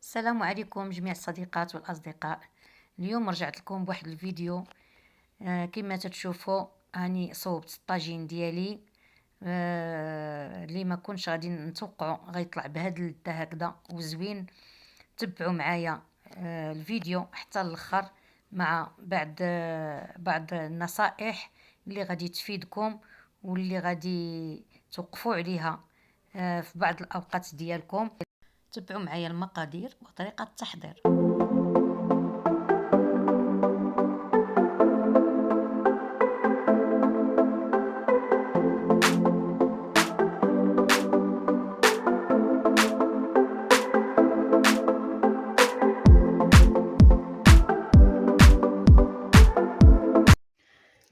السلام عليكم جميع الصديقات والأصدقاء. اليوم رجعت لكم بواحد الفيديو. كما تتشوفوا هاني صوبت الطاجين ديالي. اللي ما كنش غادي نتوقعوا غيطلع بهذا اللذة هكذا وزوين. تبعوا معايا الفيديو حتى الاخر مع بعض النصائح اللي غادي تفيدكم واللي غادي توقفوا عليها في بعض الأوقات ديالكم. تبعوا معايا المقادير وطريقة التحضير.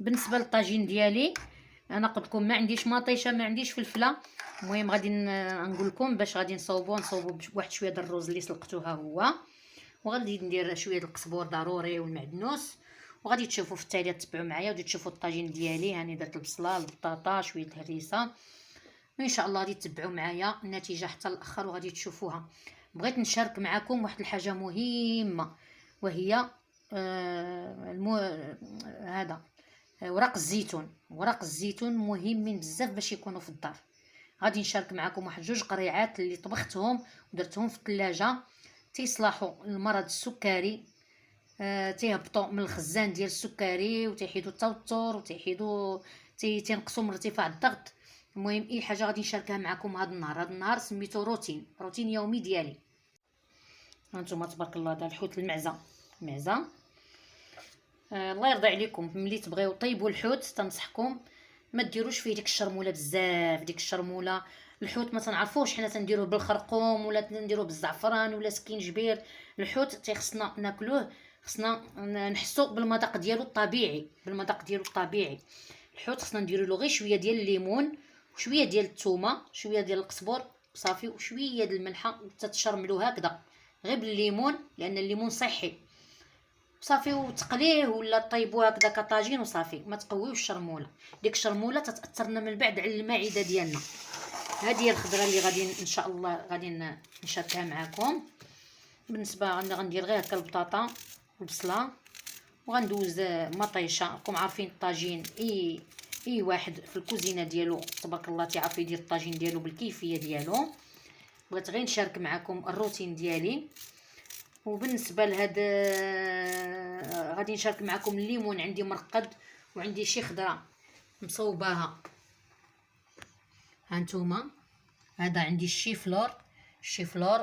بالنسبه للطاجين ديالي انا قلت لكم ما عنديش مطيشه، ما عنديش فلفله. المهم غادي نقول لكم باش غادي نصوبوا بواحد شويه ديال الرز اللي سلقتوها هو، وغادي ندير شويه د القزبور ضروري والمعدنوس. وغادي تشوفوا في التالي تتبعوا معايا وغادي تشوفوا الطاجين ديالي. هاني درت البصله البطاطا شويه الهريسه، وان شاء الله غادي تتبعوا معايا النتيجه حتى الاخر وغادي تشوفوها. بغيت نشارك معكم واحد الحاجه مهمه، وهي هذا ورق الزيتون. ورق الزيتون مهمين بزاف باش يكونوا في الدار. غادي نشارك معكم واحد جوج قريعات اللي طبختهم ودرتهم في الثلاجه، تيصلحوا المرض السكري. تيهبطوا من الخزان ديال السكري وتيحيدوا التوتر وتيحيدوا تينقصوا من ارتفاع الضغط. المهم اي حاجه غادي نشاركها معكم هذا النهار سميتو روتين يومي ديالي. هانتوما تبارك الله دار الحوت المعزه الله يرضي عليكم. ملي تبغيو طيبوا الحوت تنصحكم ما ديروش فيه ديك الشرموله بزاف. ديك الشرموله الحوت ما تنعرفوش حنا تنديروه بالخرقوم ولا تنديروه بالزعفران ولا سكينجبير. الحوت تيخصنا ناكلوه، خصنا نحسوا بالمذاق ديالو الطبيعي. الحوت خصنا نديروا له غير شويه ديال الليمون وشويه ديال الثومه شويه ديال القزبر صافي وشويه ديال الملحه وتتشرملوه هكذا غير بالليمون لان الليمون صحي صافي، وتقليه ولا طيبوه هكذا كطاجين وصافي. ما تقويوش الشرموله، ديك الشرموله تتاثرنا من بعد على المعده ديالنا. هذه هي الخضره اللي غادي ان شاء الله غادي نشاركها معكم. بالنسبه غندير غير هكا البطاطا والبصله وغندوز مطيشه. راكم عارفين الطاجين اي واحد في الكوزينه ديالو تبارك الله تيعرف يدير الطاجين ديالو بالكيفيه ديالو. بغيت غير نشارك معكم الروتين ديالي. وبالنسبه لهاد غادي نشارك معكم الليمون. عندي مرقد وعندي شي خضره مصوباها هانتوما. هذا عندي الشيفلور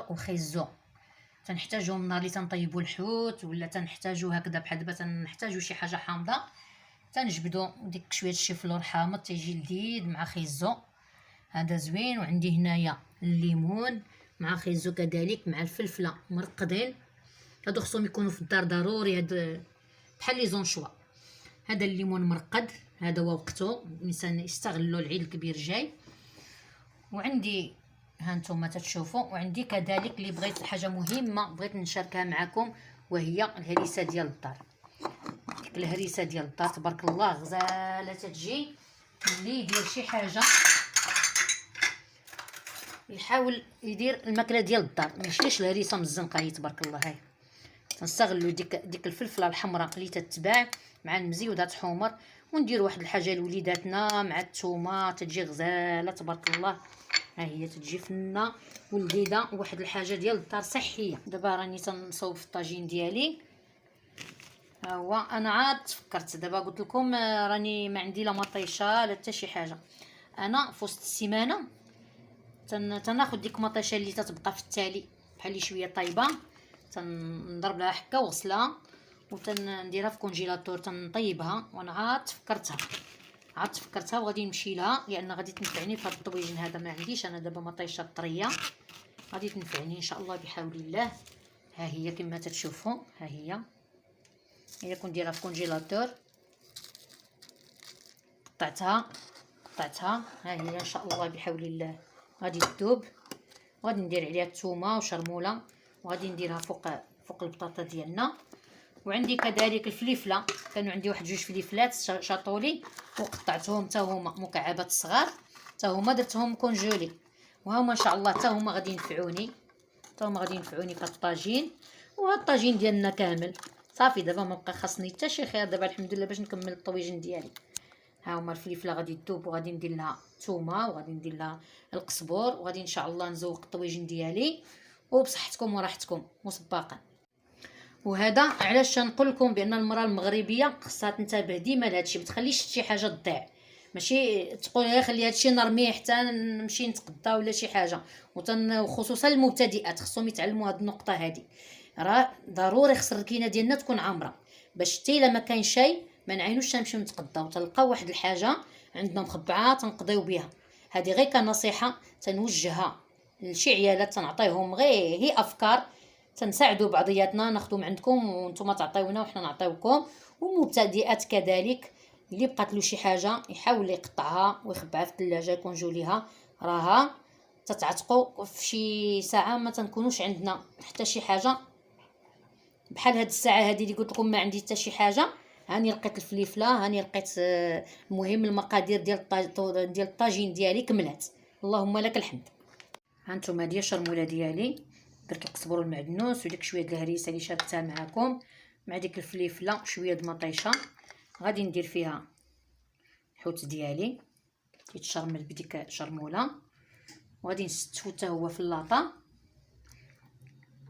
والخيزو. تنحتاجهم نهار اللي تنطيبوا الحوت ولا تنحتاجوا هكذا بحال دابا تنحتاجوا شي حاجه حامضه تنجبدوا ديك شويه الشيفلور حامض تيجي لذيذ مع خيزو هذا زوين. وعندي هنايا الليمون مع خيزو كذلك مع الفلفله مرقدين. هادو خصهم يكونوا في الدار ضروري. هاد بحال لي زونشوا. هذا الليمون مرقد هذا هو وقته الانسان يستغلوا العيد الكبير جاي. وعندي هانتوما تتشوفوا. وعندي كذلك اللي بغيت حاجه مهمه بغيت نشاركها معكم وهي الهريسه ديال الدار. ديك الهريسه ديال الدار تبارك الله غزاله تتجي. اللي يدير شي حاجه يحاول يدير الماكله ديال الدار ما يشريش الهريسه من الزنقه. هي تبارك الله هاي تنستغلوا ديك الفلفله الحمراء اللي تتباع مع المزيودات حمر وندير واحد الحاجه لوليداتنا مع الثومه تتجي غزاله تبارك الله. ها هي تتجي فنه ولذيذه وواحد الحاجه ديال الدار صحيه. دابا راني تنصوب في الطاجين ديالي. ها هو انا عاد تفكرت دابا قلت لكم راني ما عندي لا مطيشه لا حتى شي حاجه. انا في وسط السيمانه تناخذ ديك مطيشه اللي تتبقى في التالي بحال شويه طيبه تنضرب لها حكه وغسلها وتنديرها في كونجيلاتور تنطيبها. وانا عاد تفكرتها وغادي نمشي لها لان غادي تنفعني في هذا الطويجين هذا. ما عنديش انا دابا مطيشه طريه غادي تنفعني ان شاء الله بحول الله. ها هي كما تتشوفوا. ها هي كنديرها في كونجيلاتور. قطعتها ها هي ان شاء الله بحول الله غادي تذوب. وغادي ندير عليها الثومه وشرموله وغادي نديرها فوق البطاطا ديالنا. وعندي كذلك الفليفله. كانوا عندي واحد جوج فليفلات شاطولي وقطعتهم حتى هما مكعبات صغار حتى هما درتهم كونجولي وهما ان شاء الله حتى هما غادي ينفعوني حتى هما غادي ينفعوني في الطاجين. وهذا الطاجين ديالنا كامل صافي. دابا ما بقى خاصني حتى شي خير دابا الحمد لله باش نكمل الطويجين ديالي. ها هما الفليفله غادي تذوب وغادي ندير لها ثومه وغادي ندير لها القزبور وغادي ان شاء الله نزوق الطويجين ديالي وبصحتكم وراحتكم مسبقا. وهذا علاش نقول لكم بان المراه المغربيه خصها تنتبه ديما لهادشي، ما تخليش شي حاجه تضيع. ماشي تقول غير خلي هادشي نرميه حتى نمشي نتقدى ولا شي حاجه. وخصوصا المبتدئات خصهم يتعلموا هاد النقطه هادي. راه ضروري خص الركينه ديالنا تكون عامره باش حتى الا ما كاين شيء ما نعينوش نمشيو نتقداو تلقاو واحد الحاجه عندنا مخبعه تنقضيو بها. هذه غير كنصيحه تنوجهها لشي عيالات تنعطيهم، غير هي افكار تنساعدوا بعضياتنا، ناخذوا من عندكم وانتم تعطيونا وحنا نعطيوكم. ومبتدئات كذلك اللي بقات له شي حاجه يحاول يقطعها ويخبعها في الثلاجه يكونجوليها، راها تتعتقوا في شي ساعه ما تنكونوش عندنا حتى شي حاجه. بحال هاد الساعه هذه اللي قلت لكم ما عندي حتى شي حاجه، هاني لقيت الفليفله، هاني لقيت المهم المقادير ديال الطاجين ديالي كملات، اللهم لك الحمد. هانتوما ديال الشرموله ديالي درت القزبر والمعدنوس وديك شويه د الهريسه اللي شاركتها معكم مع ديك الفليفله شويه د مطيشه. غادي ندير فيها الحوت ديالي يتشرمل بديك الشرموله وغادي نستفو حتى هو في اللاطه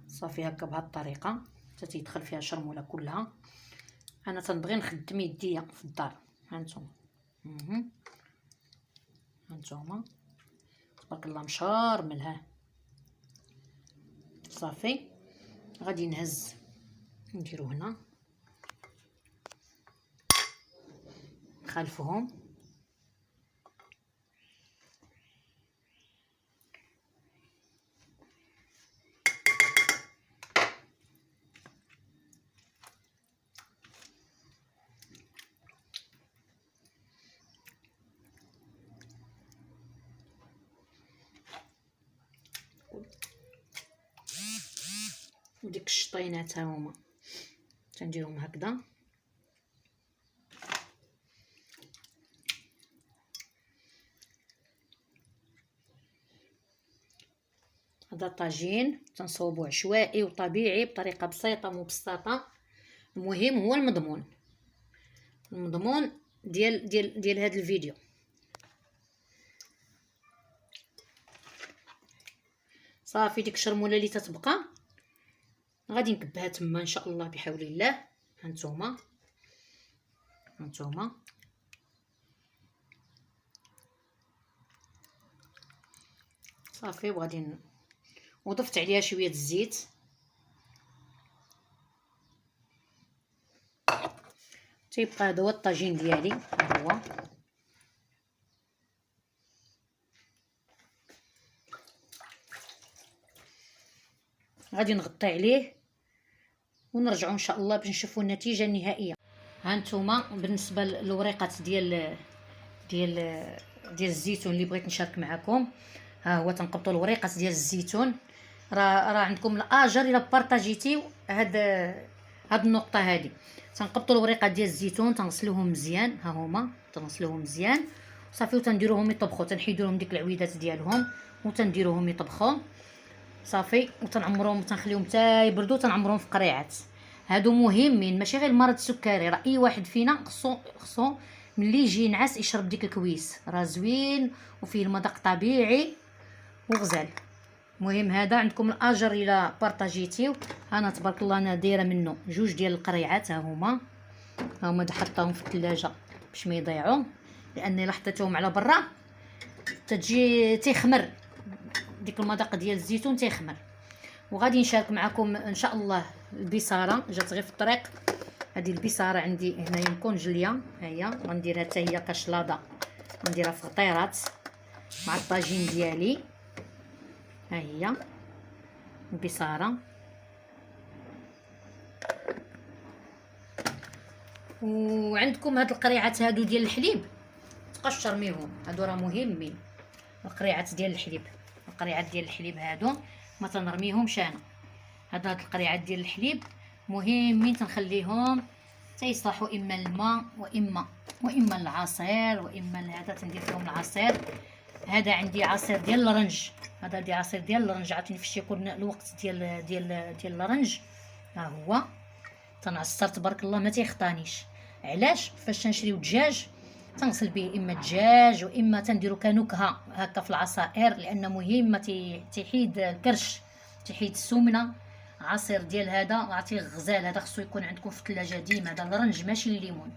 صافي هكا بهاد الطريقه حتى تيدخل فيها الشرموله كلها. انا تنبغي نخدم يديا في الدار. هانتوما هانتوما تبارك الله مشارمل. ها صافي غادي نهز نديرو هنا نخلفهم. وديك الشطينات ها هما تنديرهم هكذا. هذا طاجين تنصوبو عشوائي وطبيعي بطريقه بسيطه مبسطه. المهم هو المضمون ديال هذا الفيديو. صافي ديك الشرموله اللي تتبقى غادي نكبها تما ان شاء الله بحول الله. هانتوما هانتوما صافي وغادي وضفت عليها شويه الزيت تيبقى هذا هو الطاجين ديالي. ها هو غادي نغطي عليه ونرجعوا ان شاء الله باش نشوفوا النتيجه النهائيه. هانتوما بالنسبه للوريقات ديال الزيتون اللي بغيت نشارك معكم، ها هو تنقبطوا الوريقات ديال الزيتون. راه عندكم الاجر الا بارطاجيتيو هاد النقطه هذه. تنقبطوا الوريقات ديال الزيتون تنغسلوهم مزيان، ها هما تنغسلوهم مزيان صافي وتنديروهم يطبخوا. تنحيدوا لهم ديك العويدات ديالهم وتنديروهم يطبخوا صافي وتنعمروهم وتنخليهم حتى يبردوا. تنعمروهم في قريعات. هادو مهمين ماشي غير المرض السكري، راه اي واحد فينا خصو ملي يجي ينعس يشرب ديك الكويس، راه زوين وفيه المذاق طبيعي وغزال. المهم هذا عندكم الاجر الى بارطاجيتيو. انا تبارك الله انا دايره منه جوج ديال القريعات. ها هما حطاهم في الثلاجه باش ما يضيعوا، لان الا حطيتهم على برا تجي تيخمر ديك المذاق ديال الزيتون تيخمر. وغادي نشارك معكم ان شاء الله البصاره جات غير في الطريق. هذه البصاره عندي هنايا مكونجليه، ها هي غنديرها حتى هي كشلاضه، نديرها في غطيرات مع الطاجين ديالي. ها هي البصاره. وعندكم هاد القريعات هادو ديال الحليب تبقاش ترميهم، هادو راه مهمين. القريعات ديال الحليب، القريعات ديال الحليب هادو ما تنرميهمش انا. هاد القريعات ديال الحليب مهمين تنخليهم تيصلحوا اما الماء واما العصير واما هذا تندير فيهم العصير. هذا عندي عصير ديال اللرنج، هذا ديال عصير ديال اللرنج، عرفتيني فاش يكون الوقت ديال اللرنج. ها هو تنعصر تبارك الله ما تيخطانيش. علاش؟ فاش تنشريو الدجاج تنغسل به اما الدجاج واما تنديرو كنكهه هكا في العصائر، لان مهم تيحيد الكرش، تيحيد السمنه. عصير ديال هذا عرفتي غزال، هذا خصو يكون عندكم في الثلاجه ديما، هذا اللرنج ماشي الليمون.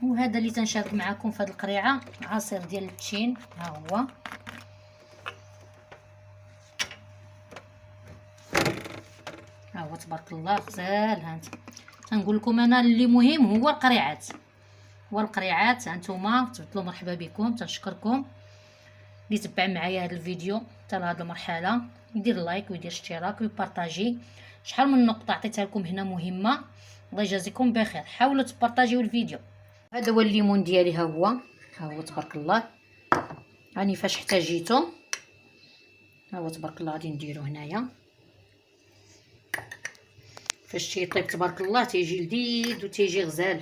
وهذا اللي تنشارك معكم في هذه القريعه عصير ديال التشين. ها هو تبارك الله غزال. هانت تنقول لكم انا اللي مهم هو القريعات، هانتوما تبدلوا. مرحبا بكم، تنشكركم اللي تبع معايا هذا الفيديو حتى لهاد المرحله، يدير لايك ويدير اشتراك ويبارطاجي. شحال من نقطه عطيتها لكم هنا مهمه، الله يجازيكم بخير. حاولوا تبارطاجيو الفيديو. هذا هو الليمون ديالي، ها هو تبارك الله. راني فاش احتاجيتو ها هو تبارك الله غادي نديرو هنايا. فاش تيطيب تبارك الله تيجي لذيذ وتيجي غزال.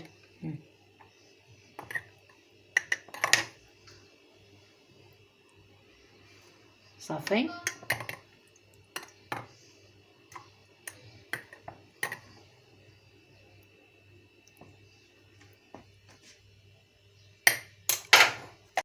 صافي